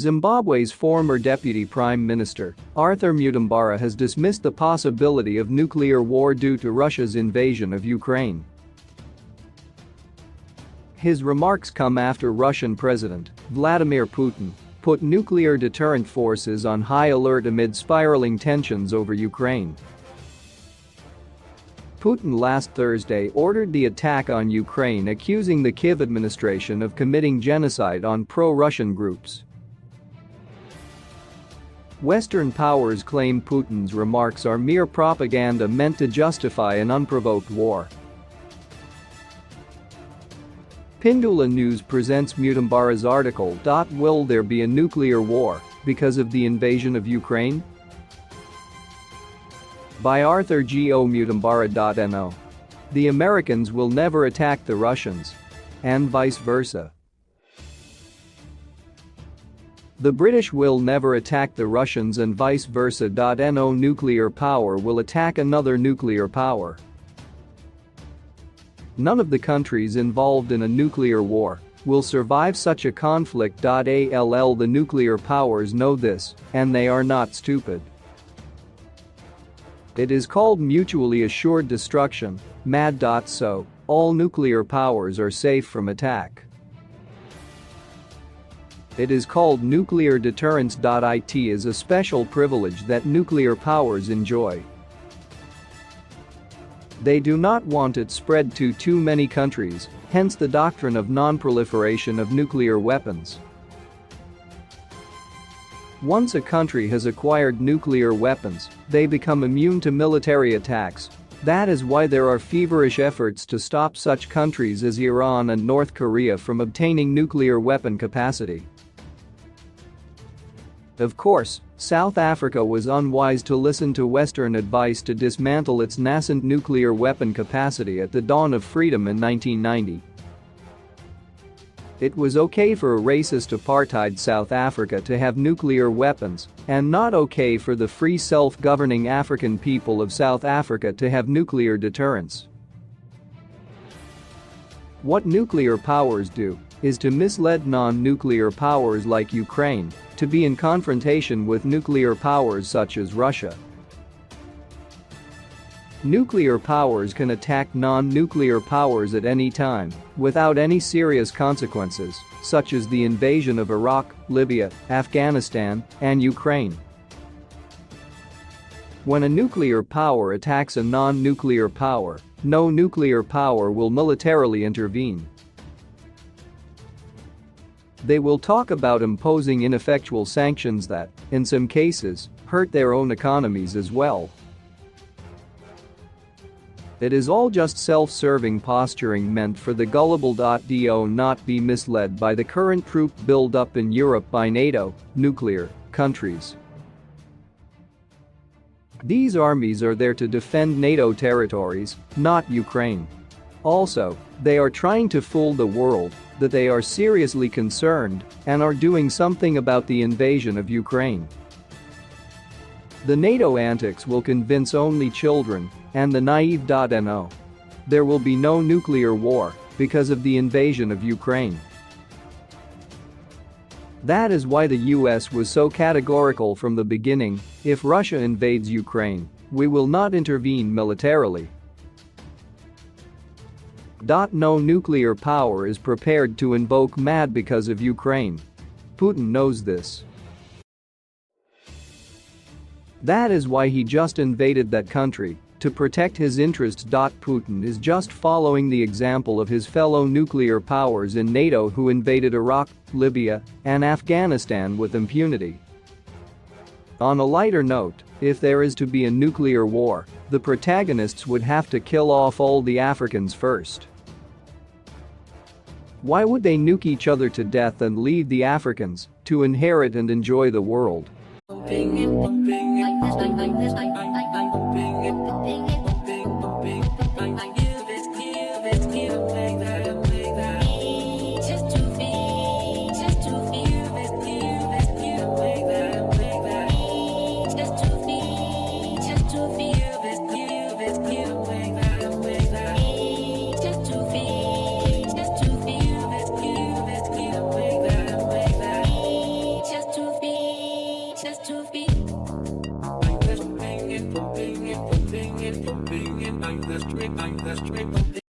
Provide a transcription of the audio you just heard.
Zimbabwe's former deputy prime minister, Arthur Mutambara, has dismissed the possibility of nuclear war due to Russia's invasion of Ukraine. His remarks come after Russian President Vladimir Putin put nuclear deterrent forces on high alert amid spiraling tensions over Ukraine. Putin last Thursday ordered the attack on Ukraine, accusing the Kyiv administration of committing genocide on pro-Russian groups. Western powers claim Putin's remarks are mere propaganda meant to justify an unprovoked war. Pindula News presents Mutambara's article. Will there be a nuclear war because of the invasion of Ukraine? By Arthur Go Mutambara.no. The Americans will never attack the Russians. And vice versa. The British will never attack the Russians and vice versa. No nuclear power will attack another nuclear power. None of the countries involved in a nuclear war will survive such a conflict. The nuclear powers know this, and they are not stupid. It is called mutually assured destruction, MAD. So, all nuclear powers are safe from attack. It is called nuclear deterrence. It is a special privilege that nuclear powers enjoy. They do not want it spread to too many countries, hence the doctrine of non-proliferation of nuclear weapons. Once a country has acquired nuclear weapons, they become immune to military attacks. That is why there are feverish efforts to stop such countries as Iran and North Korea from obtaining nuclear weapon capacity. Of course, South Africa was unwise to listen to Western advice to dismantle its nascent nuclear weapon capacity at the dawn of freedom in 1990. It was okay for a racist apartheid South Africa to have nuclear weapons, and not okay for the free self-governing African people of South Africa to have nuclear deterrence. What nuclear powers do is to mislead non-nuclear powers like Ukraine to be in confrontation with nuclear powers such as Russia. Nuclear powers can attack non-nuclear powers at any time without any serious consequences, such as the invasion of Iraq, Libya, Afghanistan, and Ukraine. When a nuclear power attacks a non-nuclear power, no nuclear power will militarily intervene. They will talk about imposing ineffectual sanctions that, in some cases, hurt their own economies as well. It is all just self-serving posturing meant for the gullible. Do not be misled by the current troop build-up in Europe by NATO, nuclear countries. These armies are there to defend NATO territories, not Ukraine. Also, they are trying to fool the world that they are seriously concerned and are doing something about the invasion of Ukraine. The NATO antics will convince only children and the naive. No. There will be no nuclear war because of the invasion of Ukraine. That is why the US was so categorical from the beginning: if Russia invades Ukraine, we will not intervene militarily. No nuclear power is prepared to invoke MAD because of Ukraine. Putin knows this. That is why he just invaded that country, to protect his interests. Putin is just following the example of his fellow nuclear powers in NATO who invaded Iraq, Libya, and Afghanistan with impunity. On a lighter note, if there is to be a nuclear war, the protagonists would have to kill off all the Africans first. Why would they nuke each other to death and leave the Africans to inherit and enjoy the world? just to be. I'm just playing it, I'm just